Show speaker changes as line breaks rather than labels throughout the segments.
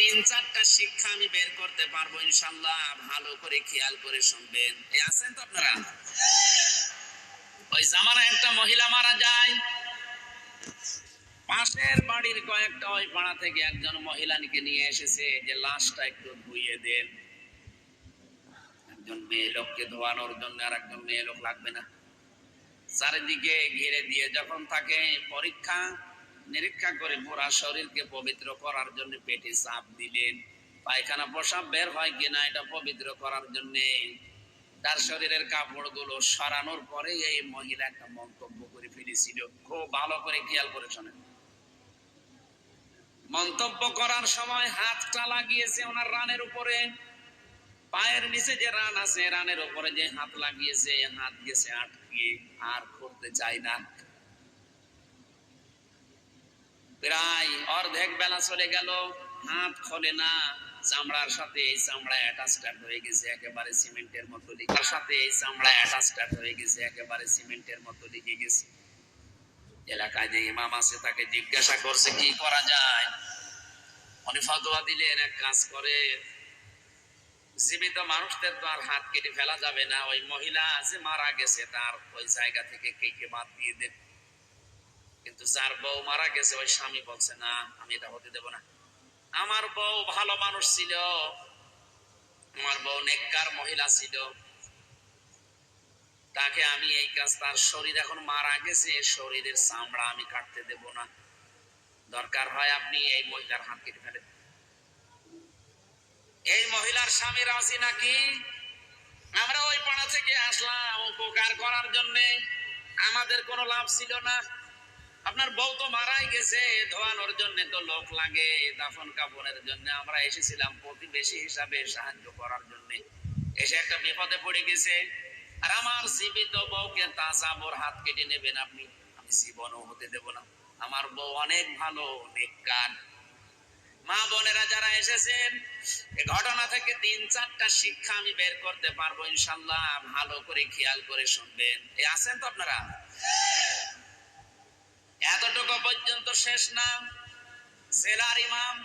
3-4টা শিক্ষা আমি বের করতে পারবো ইনশাআল্লাহ, ভালো করে খেয়াল করে শুনবেন। এই আছেন তো আপনারা? ওই জামানায় একটা মহিলা মারা যায়, পাশের বাড়ির কয়েকটা ওই পাড়া থেকে একজন মহিলাকে নিয়ে এসেছে যে লাশটা একটু ধুইয়ে দেন। একজন মেয়ে লোককে ধোয়ানোর জন্য আর একজন মেয়ে লোক লাগবে না। চারিদিকে ঘিরে দিয়ে যখন তাকে পরীক্ষা নিরীক্ষা করে পুরা শরীরকে পবিত্র করার জন্য পেটে চাপ দিলেন, পায়খানা প্রসাব বের হয় কিনা এটা পবিত্র করার জন্য তার শরীরের কাপড়গুলো সরানোর পরে এই মহিলা একটা মন্তব্য করে ফেলেছিল। খুব ভালো করে খেয়াল করে শোনেন। মন্তব্য করার সময় হাতটা লাগিয়েছে ওনার রানের উপরে, পায়ের নিচে যে রান আছে রানের উপরে যে হাত লাগিয়েছে, হাত গেছে আটকে, আর করতে চাই না। প্রায় অর্ধেক বেলা চলে গেল, হাত খোলে না, চামড়ার সাথে এই চামড়া অ্যাটাচড হয়ে গেছে একেবারে সিমেন্টের মতো, তার সাথে এই চামড়া অ্যাটাচড হয়ে গেছে একেবারে সিমেন্টের মতো লেগে গেছে। এলাকায় যে ইমাম আছে তাকে জিজ্ঞাসা করছে কি করা যায়, উনি ফতোয়া দিলেন এক কাজ করে, জীবিত মানুষদের তো আর হাত কেটে ফেলা যাবে না, ওই মহিলা যে মারা গেছে তার ওই জায়গা থেকে কেটে বাদ দিয়ে দেন। কিন্তু যার বউ মারা গেছে ওই স্বামী বলছে না, আমি এটা হতে দেব না, আমার বউ ভালো মানুষ ছিল, আমার বউ নেককার মহিলা ছিল, তাকে আমি এই কাজ, তার শরীর এখন মারা গেছে, শরীরের চামড়া আমি কাটতে দেব না, দরকার হয় আপনি এই মহিলার হাত কেটে ফেলেন। এই মহিলার স্বামী রাজি নাকি? আমরা ওই পাড়া থেকে আসলাম উপকার করার জন্য, আমাদের কোনো লাভ ছিল না, আপনার বউ তো মারাই গেছে, ধোয়ানোর জন্য তো লোক লাগে, দাফন কাফনের জন্য আমরা এসেছিলাম প্রতিবেশী হিসাবে সাহায্য করার জন্য, এসে একটা বিপদে পড়ে গেছে, আর আমার জীবিত বউকে তাজাবর হাত কেটে নেবেন আপনি, আমি জীবনও হতে দেব না, আমার বউ অনেক ভালো নেককার। মা বোনেরা যারা এসেছেন, এই ঘটনা থেকে 3-4টা শিক্ষা আমি বের করতে পারবো ইনশাআল্লাহ, ভালো করে খেয়াল করে শুনবেন। এই আছেন তো আপনারা? এতটুকু পর্যন্ত শেষ না, জেলার ইমাম,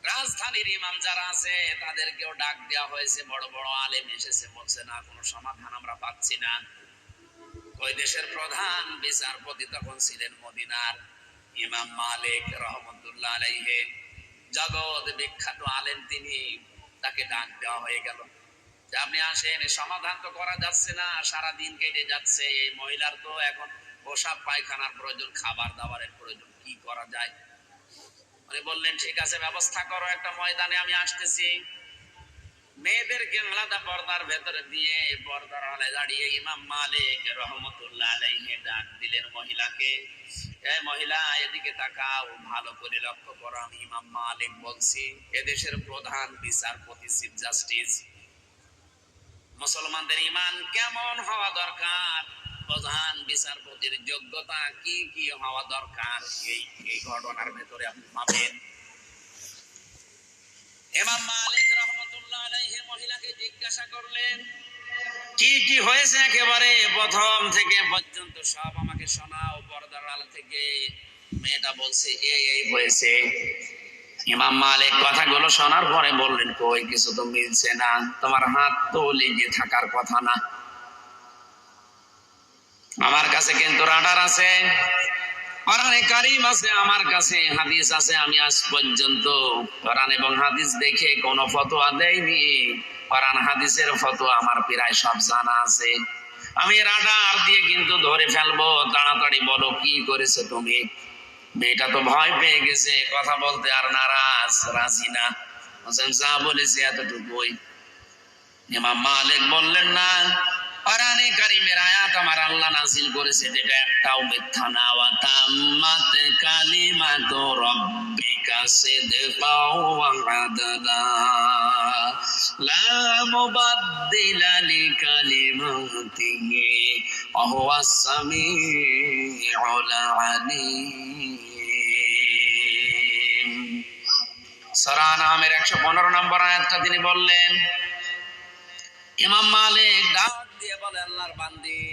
রাজধানীর ইমাম যারা আছে তাদেরকেও ডাক দেওয়া হয়েছে, বড় বড় আলেম এসেছে, বলছে না কোনো সমাধান আমরা পাচ্ছি না। ওই দেশের প্রধান বিচারপতি তখন ছিলেন মদিনার ইমাম মালিক রহমতুল্লাহ আলাইহি, জগৎ বিখ্যাত আলেম তিনি, তাকে ডাক দেওয়া হয়ে গেল যে আপনি আসেন, সমাধান তো করা যাচ্ছে না, সারা দিন কেটে যাচ্ছে, এই মহিলার তো এখন পোশাক পায়খানার প্রয়োজন, খাবার দাবারের প্রয়োজন, কি করা যায়? উনি বললেন ঠিক আছে ব্যবস্থা করো, একটা ময়দানে আমি আসতেছি। মেয়েদেরকে আলাদা পর্দার ভেতরে দিয়ে পর্দার আলে দাঁড়িয়ে ইমাম মালিক রহমতুল্লাহ আলাইহি ডাক দিলেন মহিলাকে, এই মহিলা এদিকে তাকাও, ভালো করে লক্ষ্য করো, আমি ইমাম মালিক বলছি, এদেশের প্রধান বিচারপতি, চিফ জাস্টিস, মুসলমানদের ঈমান কেমন হওয়া দরকার, প্রধান বিচারপতির যোগ্যতা কি কি হওয়া দরকার, এই ঘটনার ভেতরে আপনি পাবেন। ইমাম মালিক রাহমাতুল্লাহ আলাইহি মহিলাকে জিজ্ঞাসা করলেন কি কি হয়েছে, একেবারে প্রথম থেকে পর্যন্ত সব আমাকে শোনাও, পর্দার আড়াল থেকে। মেয়েটা বলছে এই হয়েছে। ইমাম মালিক কথাগুলো শোনার পরে বললেন কই কিছু তো মিলছে না, তোমার হাত তো লেগে থাকার কথা না, আমার কাছে কিন্তু রাডার আছে, কোরআনে কারীম আছে, আমার কাছে হাদিস আছে, আমি আজ পর্যন্ত কোরআন এবং হাদিস দেখে কোনো ফতোয়া দেইনি, কোরআন হাদিসের ফতোয়া আমার প্রায় সব জানা আছে, আমি রাডার দিয়ে কিন্তু ধরে ফেলবো, তাড়াতাড়ি বলো কি করেছে তুমি। মেয়েটা তো ভয় পেয়ে গেছে, কথা বলতে আর নারাজ, রাজি না, যা বলেছে এতটুকুই। ইমাম মালিক বললেন না, কোরআনে কারীমের আয়াত আমার আল্লাহ নাযিল করেছে যেটা একটাও মিথ্যা না, ওয়া তাম্মাত কালিমাতু রাব্বিকা সিদকাও ওয়া আদলা লা মুবাদদিলা লিকালিমাতিহি ওয়া হুয়াস সামিউল আলীম। সূরা নামের 115 নম্বর আয়াতটা তিনি বললেন। ইমাম মালিক ডাক দিয়ে বলে আল্লাহর বান্দি,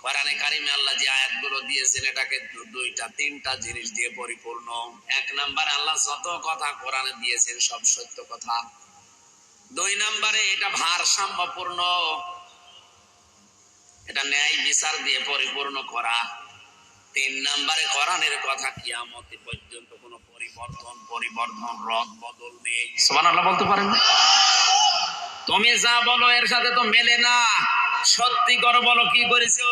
কোরআনে কারিমে আল্লাহ যে আয়াতগুলো দিয়েছেন এটাকে দুইটা তিনটা জিনিস দিয়ে পরিপূর্ণ। এক নাম্বারে আল্লাহ যত কথা কোরআনে দিয়েছেন সব সত্য কথা। দুই নাম্বারে এটা ভারসাম্যপূর্ণ, এটা ন্যায় বিচার দিয়ে পরিপূর্ণ করা। তিন নাম্বারে কোরআনের কথা কিয়ামত পর্যন্ত কোনো পরিবর্তন রদ বদল নেই। সুবহানাল্লাহ বলতে পারেন? তুমি যা বলো এর সাথে তো মেলে না। সত্যি করে বলো কি করেছো।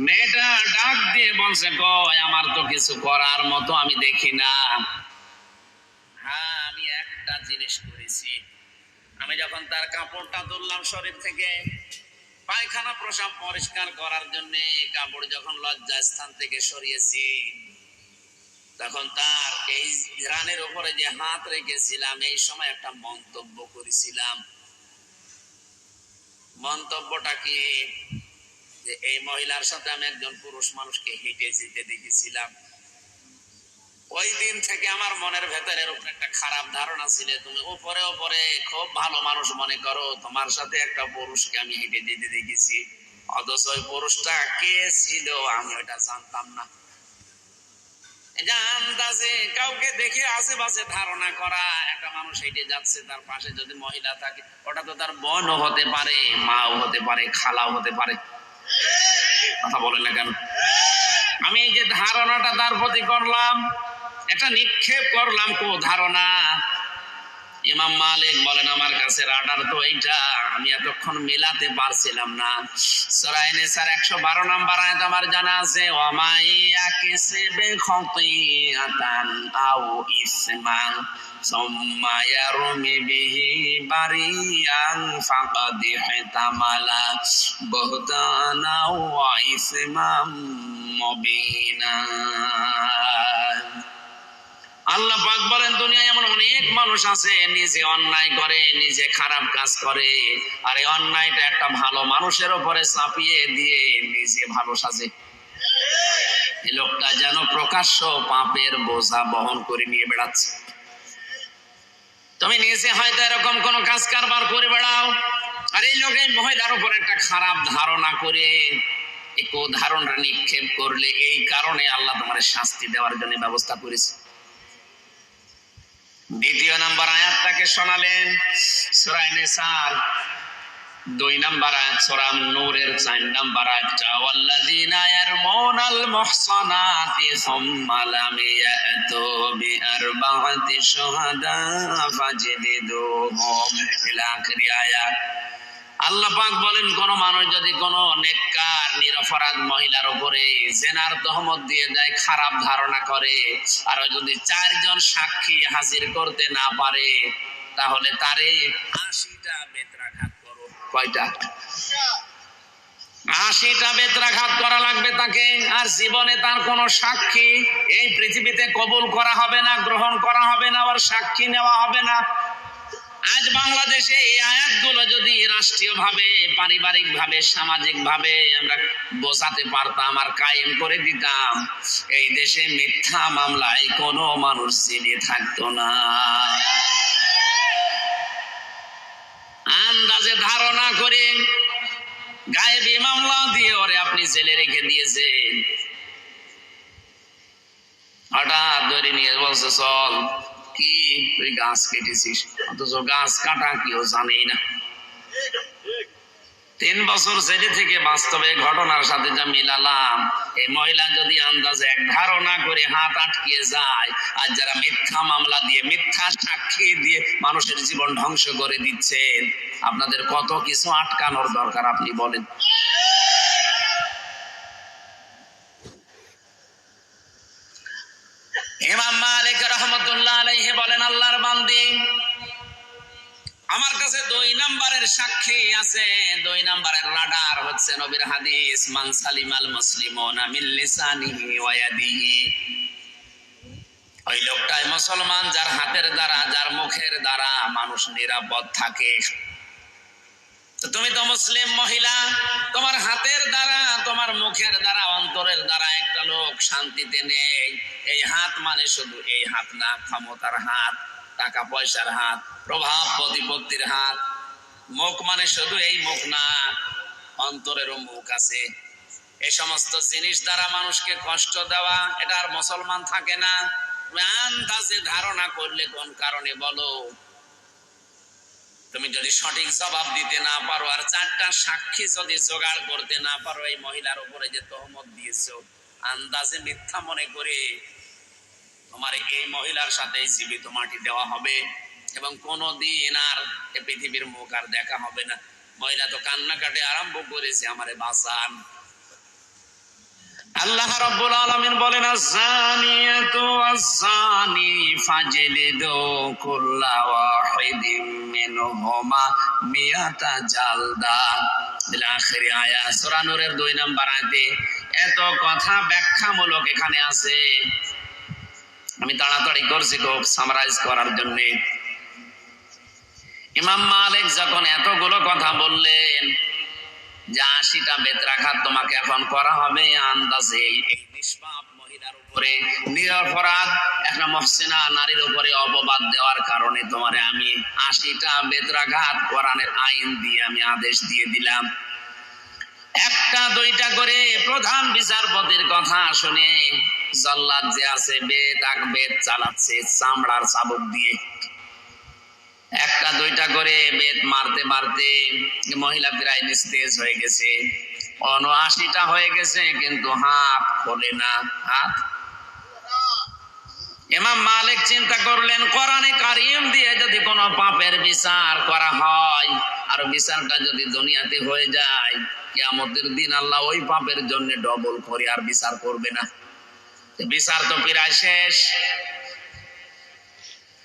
মেয়েটা ডাক দিয়ে বলছে, কয় আমার তো কিছু করার মতো আমি দেখি না। হ্যাঁ, আমি একটা জিনিস করেছি। আমি যখন তার কাপড়টা তুললাম শরীর থেকে, পায়খানা প্রসাব পরিষ্কার করার জন্য কাপড় যখন লজ্জাস্থান থেকে সরিয়েছি, তখন তার এই রানের উপরে যে হাত রেখেছিলাম এই সময় একটা মন্তব্য করেছিলাম। মন্তব্যটা কি? যে এই মহিলার সাথে আমি একজন পুরুষ মানুষকে হেঁটে যেতে দেখেছিলাম। ওই দিন থেকে আমার মনের ভেতরের উপর একটা খারাপ ধারণা ছিল। তুমি উপরে উপরে খুব ভালো মানুষ মনে করো, তোমার সাথে একটা পুরুষকে আমি হেঁটে যেতে দেখেছি, অথচ ওই পুরুষটা কে ছিল আমি ওটা জানতাম না। আন্দাজে কাউকে দেখে আশেপাশে ধারণা করা, একটা মানুষ হেঁটে যাচ্ছে তার পাশে যদি মহিলা থাকে, ওটা তো তার বোনও হতে পারে, মাও হতে পারে, খালাও হতে পারে। কথা বলেন না কেন? আমি এই যে ধারণাটা তার প্রতি করলাম, একটা নিক্ষেপ করলাম ধারণা। ইমাম মালিক বলেন আমার কাছে রাডার তো এইটা, আমি এতক্ষণ মেলাতে পারছিলাম না। সূরা নিসার 112 নম্বর আয়াত আমার জানা আছে, ওয়ামাইয়া কিসবে খতিয়াতান আও ইসমান সুম্মা ইয়ারমি বিহি বারিয়ান ফাকাদ ইহতামালা বুহতানা ওয়া ইসমাম মুবিনা। আল্লাহ পাক বলেন দুনিয়ায় এমন অনেক মানুষ আছে নিজে অন্যায় করে, নিজে খারাপ কাজ করে, আর এই অন্যায়টা একটা ভালো মানুষের উপরে চাপিয়ে দিয়ে নিজে ভালো সাজে। এই লোকটা যেন প্রকাশ্য পাপের বোঝা বহন করে নিয়ে বেড়াচ্ছে। তুমি নিজে হয়তো এরকম কোন কাজ কারবার করে বেড়াও, আর এই লোক এই মহিলার উপর একটা খারাপ ধারণা করে এই ধারণা নিক্ষেপ করলে, এই কারণে আল্লাহ তোমার শাস্তি দেওয়ার জন্য ব্যবস্থা করেছে। দ্বিতীয় নাম্বার আয়াতটাকে শোনালেন সূরা নিসার 2 নাম্বার আয়াত, সূরা নূরের 4 নাম্বার আয়াতটা, ওয়াল্লাযীনা ইয়ারমুনাল মুহসানাতি সুম্মা লাম ইয়াতু বিআরবা'তি শুহাদা ফাজলিদুহুম ইলা আখির আয়াত। আল্লাহ পাক বলেন কোন মানুষ যদি কোন নেককার নিরপরাধ মহিলার উপরে জেনার তহমত দিয়ে দেয়, খারাপ ধারণা করে, আর যদি 4 জন সাক্ষী হাজির করতে না পারে, তাহলে তারে 80টা বেত্রাঘাত করো। কয়টা? 80টা বেত্রাঘাত করা লাগবে তাকে। আর জীবনে তার কোন সাক্ষী এই পৃথিবীতে কবুল করা হবে না, গ্রহণ করা হবে না, আর সাক্ষী নেওয়া হবে না। আজ বাংলাদেশে এই আয়াতগুলো যদি রাষ্ট্রীয় ভাবে, পারিবারিক ভাবে, সামাজিক ভাবে আমরা বোঝাতে পারতাম আর কায়েম করে দিতাম, এই দেশে মিথ্যা মামলায় কোনো মানুষ জেলে থাকতো না। আন্দাজে ধারণা করে গায়েবী মামলা দিয়ে ওরে আপনি জেলে রেখে দিয়েছেন, হঠাৎ ধরে নিয়ে বলছে চল, কি তুই গাছ কেটেছিস, অথচ গাছ কাটা কেউ জানেই না। 3 বছর জেলে থেকে বাস্তবে ঘটনার সাথে যা মিলালাম, এই মহিলা যদি আন্দাজে এক ধারণা করে হাত আটকিয়ে যায়, আর যারা মিথ্যা মামলা দিয়ে, মিথ্যা সাক্ষী দিয়ে মানুষের জীবন ধ্বংস করে দিচ্ছেন, আপনাদের কত কিছু আটকানোর দরকার আপনি বলেন। ইমাম মালিক রাহমাতুল্লাহ আলাইহি বলেন, আল্লাহর বান্দী, আমার কাছে 2 নাম্বারের সাক্ষী আছে। 2 নাম্বারের রাডার হচ্ছে নবীর হাদিস, মান সালিমাল মুসলিমুনা মিন লিসানিহি ওয়া ইয়াদিহি। ওই লোকটাই মুসলমান যার হাতের দ্বারা, যার মুখের দ্বারা মানুষ নিরাপদ থাকে। তো তুমি তো মুসলিম মহিলা, তোমার হাতের দ্বারা, তোমার মুখের দ্বারা, অন্তরের দ্বারা একটা লোক শান্তিতে নেই। এই হাত মানে শুধু এই হাত না, ক্ষমতার হাত, টাকা পয়সার হাত, প্রভাব প্রতিপত্তির হাত। মুখ মানে শুধু এই মুখ না, অন্তরেরও মুখ আছে। এই সমস্ত জিনিস দ্বারা মানুষকে কষ্ট দেওয়া, এটা আর মুসলমান থাকে না। আন্দাজে ধারণা করলে কোন কারণে বলো, তুমি যদি সঠিক জবাব দিতে না পারো আর চারটা সাক্ষী যদি জোগাড় করতে না পারো, এই মহিলার উপরে যে তহমত দিয়েছো আন্দাজে মিথ্যা মনে করে, তোমার এই মহিলার সাথে জীবিত মাটি দেওয়া হবে এবং কোনদিন আর এই পৃথিবীর মুখ আর দেখা হবে না। মহিলা তো কান্নাকাটি আরম্ভ করেছে, আমারে বাঁচান। আল্লাহ রাব্বুল আলামিন বলেন, আয-যানিয়াতু ওয়াজ-যানি ফাজলিদু কুল্লা ওয়াহিদিম মিনহুমা মিয়াতা জালদা। ইলা আখির আয়াত, সূরা নূরের 2 নম্বর আয়াতে এত কথা ব্যাখ্যামূলক এখানে আছে। আমি তাড়াতাড়ি করছি খুব সামারাইজ করার জন্য। ইমাম মালিক যখন এতগুলো কথা বললেন যে 80টা বেত্রাঘাত তোমাকে এখন করা হবে, আন্দাজে এই নিষ্পাপ মহিলার উপরে, নিরপরাধ একটা মুহসিনা নারীর উপরে অপবাদ দেওয়ার কারণে তোমারে আমি 80টা বেত্রাঘাত কোরআনের আইন দিয়ে আমি আদেশ দিয়ে দিলাম। একটা দুইটা করে প্রধান বিচারপতির কথা শুনে জল্লাদ যে আছে বেত চালাচ্ছে চামড়ার চাবুক দিয়ে। একটা দুইটা করে বেত মারতে মারতে মহিলা প্রায় নিস্তেজ হয়ে গেছে, 79টা হয়ে গেছে, কিন্তু হাত খোলে না। হাত ইমাম মালিক চিন্তা করলেন, কোরআনে কারীম দিয়ে যদি কোনো পাপের বিচার করা হয় আর বিচারটা যদি দুনিয়াতে হয়ে যায়, কিয়ামতের দিন আল্লাহ ওই পাপের জন্য ডবল করে আর বিচার করবে না। বিচার তো প্রায় শেষ,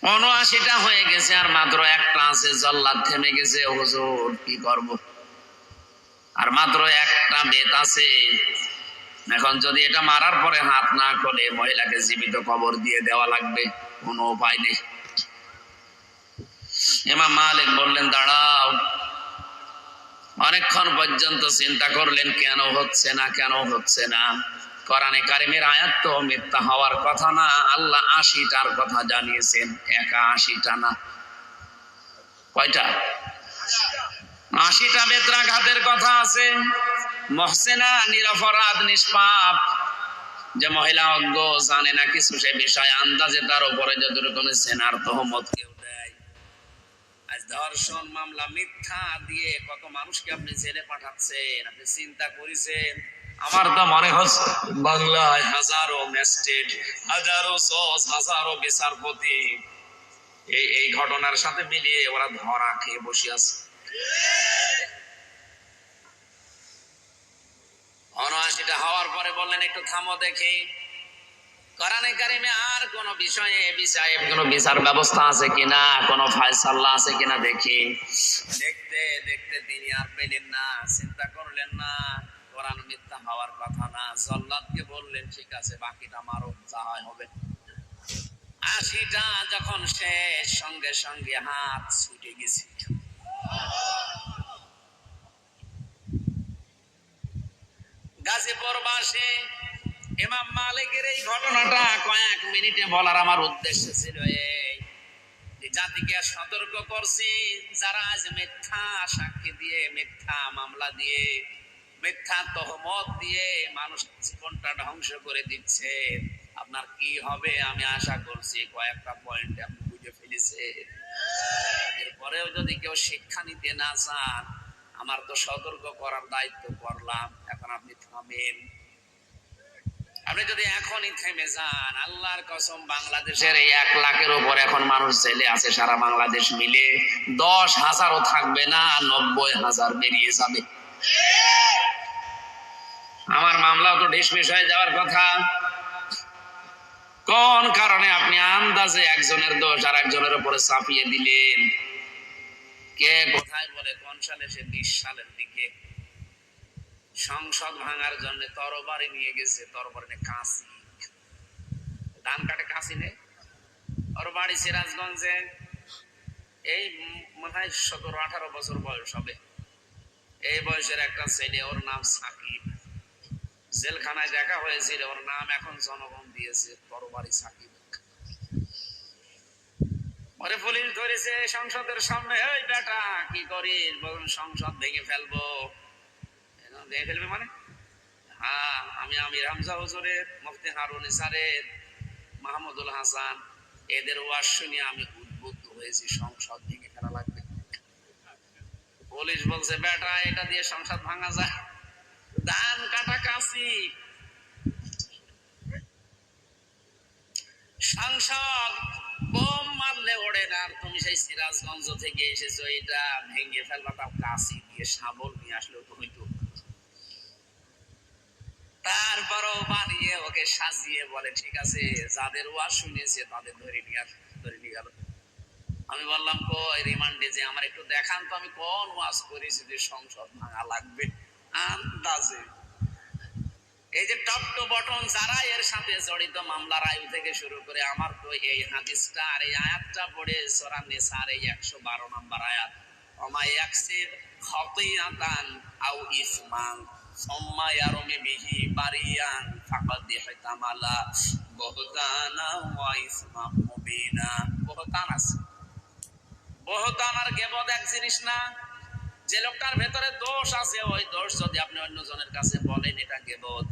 79টা হয়ে গেছে আর মাত্র একটা আছে। জল্লাদ থেমে গেছে, হুজুর কি করব, আর মাত্র একটা বেত আছে, এখন যদি এটা মারার পরে হাত না খোলে মহিলাকে জীবিত কবর দিয়ে দেওয়া লাগবে, কোনো উপায় নেই। ইমাম মালিক বললেন, দাঁড়াও। অনেকক্ষণ পর্যন্ত চিন্তা করলেন, কেন হচ্ছে না, কেন হচ্ছে না। কোরআনে কারিমের আয়াত তো মিথ্যা হওয়ার কথা না, আল্লাহ 80টার কথা জানিয়েছেন, একা 80টা না। কয়টা? 80টা বেত্রাঘাতের কথা আছে। মুহসিনা নিরপরাধ নিষ্পাপ, যে মহিলা অজ্ঞ, জানে না কিছু, সে বিষয়ে আন্দাজে তার উপরে যতটুকু সেনার তহমত কেউ দেয়। আজ ধর্ষণ মামলা মিথ্যা দিয়ে কত মানুষকে আপনি জেলে পাঠাচ্ছেন, আপনি চিন্তা করেছেন? আমার তো মনে হচ্ছে বাংলায় হাজারো ম্যাজিস্ট্রেট, হাজারো জজ, হাজারো বিচারপতি এই ঘটনার সাথে মিলিয়ে ওরা ধরা খেয়ে বসে আছে। 79টা হওয়ার পরে বললেন, একটু থামো দেখি কোরআনে কারিমে আর কোন বিষয়ে কোন বিচার ব্যবস্থা আছে কিনা, কোন ফয়সালা আছে কিনা দেখি। দেখতে দেখতে তিনি আর পেলেন না, চিন্তা করলেন না, কোরআন মিথ্যা হওয়ার কথা না। জল্লাদকে বললেন, ঠিক আছে, বাকিটা মারো, যা হয় হবে। 80টা যখন শেষ, সঙ্গে সঙ্গে হাত ছুটে গেছে। গাজীপুর বাসে ইমাম মালিকের এই ঘটনাটা কয়েক মিনিটে বলার আমার উদ্দেশ্য ছিল এই, জাতিকে সতর্ক করছি, যারা আজ মিথ্যা সাক্ষী দিয়ে, মিথ্যা মামলা দিয়ে, মিথ্যা তহমত দিয়ে মানুষ জীবনটা ধ্বংস করে দিচ্ছে, আপনার কি হবে আমি আশা করছি কয়েকটা পয়েন্টে আপনি বুঝে ফেলেছে। এরপরেও যদি কেউ শিক্ষা নিতে না চান, আমার তো সতর্ক করার দায়িত্ব করলাম, এখন আপনি থামেন। আপনি যদি এখনই থেমে যান, আল্লাহর কসম, বাংলাদেশের এই 1 লাখের উপর এখন মানুষ ছেলে আছে, সারা বাংলাদেশ মিলে 10,000ও থাকবে না, 90,000 বেরিয়ে যাবে। আমার মামলাও তো ঢিসমিস হয়ে যাওয়ার কথা। কোন কারণে আপনি আন্দাজে একজনের দোষ আর একজনের উপরে চাপিয়ে দিলেন? কে কোথায় বলে কোন সালে, সে 20 সালের দিকে সংসদ ভাঙার জন্য তরবারি নিয়ে গেছে, তরবারি নিয়ে কাঁচি, ধান কাটে কাঁচি নেই, ওর বাড়ি সিরাজগঞ্জে। এই মনে হয় 17-18 বছর বয়স হবে। এই বয়সের একটা ছেলে, ওর নাম সাকিব, জেলখানায় দেখা হয়েছিল, ওর নাম এখন জনগণ দিয়েছে তরবারি সাকিব। ওরে পুলিশ ধরেছে সংসদের সামনে, এই বেটা কি করিস? বলুন সংসদ ভেঙে ফেলবো। ভেঙে ফেলবে মানে? হ্যাঁ, আমি আমির হামজা হুজুরের, মুফতি হারুন স্যারের, মাহমুদুল হাসান এদের ওয়াজ শুনে আমি উদ্বুদ্ধ হয়েছি, সংসদ ভেঙে ফেলা লাগবে। পুলিশ বলছে বেটা এটা দিয়ে সংসদ ভাঙা যায়? ধান কাটা কাশি, সংসদ বোম মারলে ওড়ে না। আর তুমি সেই সিরাজগঞ্জ থেকে এসেছো, এটা ভেঙে ফেলবা তাও কাশি দিয়ে, শাবল নিয়ে আসলেও তো হইতো। তারপরও বানিয়ে ওকে সাজিয়ে বলে ঠিক আছে, যাদের ওয়াজ শুনেছে তাদের ধরে নিয়ে গেল। আমি বললাম কই রিমান্ডে যে আমার একটু দেখান তো আমি কোন ওয়াজ করেছি যে সংসদ ভাঙা লাগবে। আন্দাজে এই যে টপ টু বটন যারা এর সাথে জড়িত, মামলার আয়ু থেকে শুরু করে, আমার তো এই হাদিসটা আর এই আয়াতটা পড়ে সূরা নিসার এই 112 নম্বর আয়াত, ওমা ইয়াকসির খাতিয়াতান আও ইসমান সুম্মা ইয়ারমি বিহি বারিয়ান ফাকাদ ইহতামালা বুহতানা ওয়া ইসমান মুবিনা। বুহতান আছে, বুহতান আর গীবত এক জিনিস না। যে লোকটার ভেতরে দোষ আছে ওই দোষ যদি আপনি অন্যজনের কাছে বলেন এটা গীবত,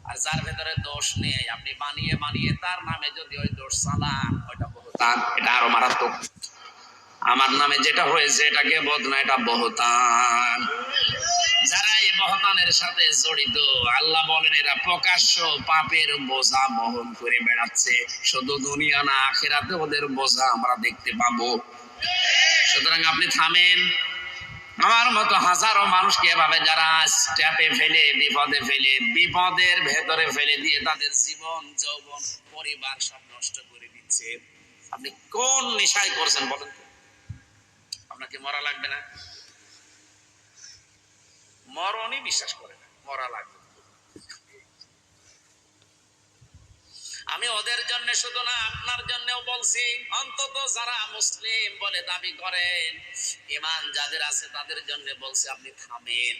আর যার ভেতরে দোষ নেই আপনি বানিয়ে বানিয়ে তার নামে যদি ওই দোষ চালান ওইটা বহতান, এটা আরো মারাত্মক। আমার নামে যেটা হয়েছে এটা গীবত না, এটা বহতান। যারা এই বহতানের সাথে জড়িত আল্লাহ বলেন এরা প্রকাশ্য পাপের বোঝা বহন করে বেড়াচ্ছে, শুধু দুনিয়া না আখিরাতে ওদের বোঝা আমরা দেখতে পাবো। সুতরাং আপনি থামেন। আমার মতো হাজারো মানুষকে এভাবে যারা স্ট্যাপে ফেলে, বিপদে ফেলে, বিপদের ভেতরে ফেলে দিয়ে তাদের জীবন যৌবন পরিবার সব নষ্ট করে দিচ্ছে। আপনি কোন নেশায় করছেন বলেন তো? আপনাকে মরা লাগবে না? মরণই বিশ্বাস করে না, মরা লাগবে। আমি ওদের জন্য শুধু না আপনার জন্যও বলছি, অন্তত যারা মুসলিম বলে দাবি করেন, ঈমান যাদের আছে তাদের জন্য বলছি আপনি থামেন,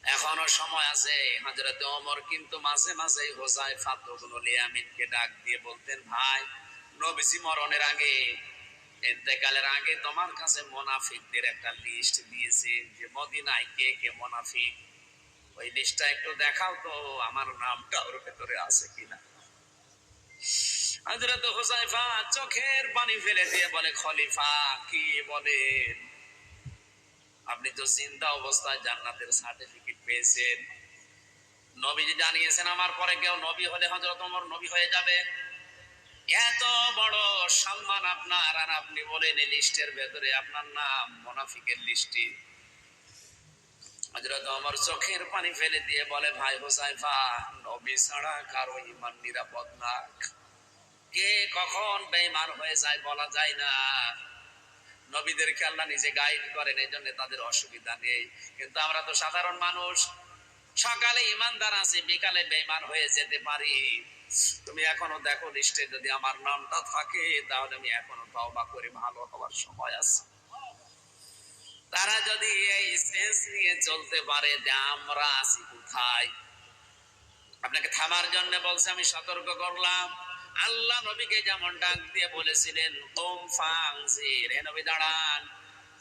এখনো সময় আছে। হযরত ওমর কিন্তু মাঝে মাঝে হুযায়ফা ইবনুল ইয়ামিনকে ডাক দিয়ে বলতেন, ভাই নবীজি মরণের আগে, ইন্তেকালের আগে তোমার কাছে মুনাফিকদের একটা লিস্ট দিয়েছে যে মদিনায় কে কে মুনাফিক, ওই লিস্টটা একটু দেখাও তো, আমার নামটা ওর ভেতরে আছে কিনা। হযরত হুযায়ফা চোখের পানি ফেলে দিয়ে বলে, খলিফা কি বলেন? আপনি তো জিন্দা অবস্থায় জান্নাতের সার্টিফিকেট পেয়েছেন, নবীজি জানিয়েছেন আমার পরে কেউ নবী হলে হযরত ওমর নবী হয়ে যাবে। এত বড় সম্মান আপনার, আর আপনি বলেন এই লিস্টের ভেতরে আপনার নাম মুনাফিকের লিস্টে। হযরত ওমর চোখের পানি ফেলে দিয়ে বলে, ভাই হুযায়ফা, নবী ছাড়া কারো ঈমান নিরাপদ না, কে কখন বেঈমান হয়ে যায় বলা যায় না। নবীদেরকে আল্লাহ নিজে গাইড করেন, এই জন্য তাদের অসুবিধা নেই। কিন্তু আমরা তো সাধারণ মানুষ, সকালে ইমানদার আছে, বিকালে বেঈমান হয়ে যেতে পারি। তুমি এখনো দেখো লিস্টে যদি আমার নামটা থাকে তাহলে আমি এখনো তওবা করে ভালো হওয়ার সময় আছে। তারা যদি এই সেন্স নিয়ে চলতে পারে যে আমরা আছি কোথায়। আপনাকে থামার জন্য বলছে, আমি সতর্ক করলাম। আল্লাহ নবীকে যেমন ডাক দিয়ে বলেছিলেন কুম ফানজির, হে নবী দাঁড়ান,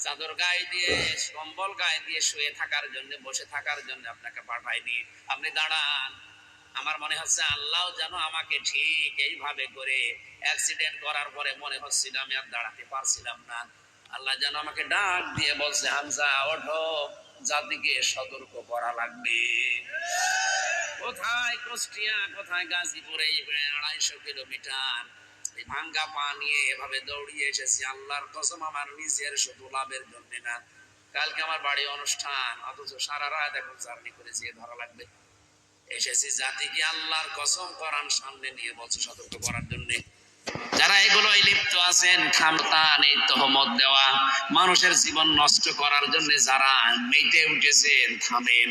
চাদর গায়ে দিয়ে, কম্বল গায়ে দিয়ে শুয়ে থাকার জন্য, বসে থাকার জন্য আপনাকে পাঠাইনি, আপনি দাঁড়ান। আমার মনে হচ্ছে আল্লাহ যেন আমাকে ঠিক এইভাবে করে অ্যাক্সিডেন্ট করার পরে মনে হচ্ছিল আমি আর দাঁড়াতে পারছিলাম না, আল্লাহ যেন আমাকে ডাক দিয়ে বলছে, হামজা ওঠো, জাতিকে সতর্ক করা লাগবে। কোথায় কুষ্টিয়া, কোথায় গাজীপুরে, 250 কিলোমিটার এই ভাঙ্গা পা নিয়ে এভাবে দৌড়িয়ে এসেছি। আল্লাহর কসম আমার নিজের শুধু লাভের জন্য না, কালকে আমার বাড়ি অনুষ্ঠান, অথচ সারা রাত এখন জার্নি করে যেয়ে ধরা লাগবে। এসেছি জাতিকে আল্লাহর কসম কোরআন সামনে নিয়ে বলছে সতর্ক করার জন্য। যারা এগুলোই লিপ্ত আছেন, খামতান এই তহমত দেওয়া, মানুষের জীবন নষ্ট করার জন্য যারা মেতে উঠেছেন, থামেন।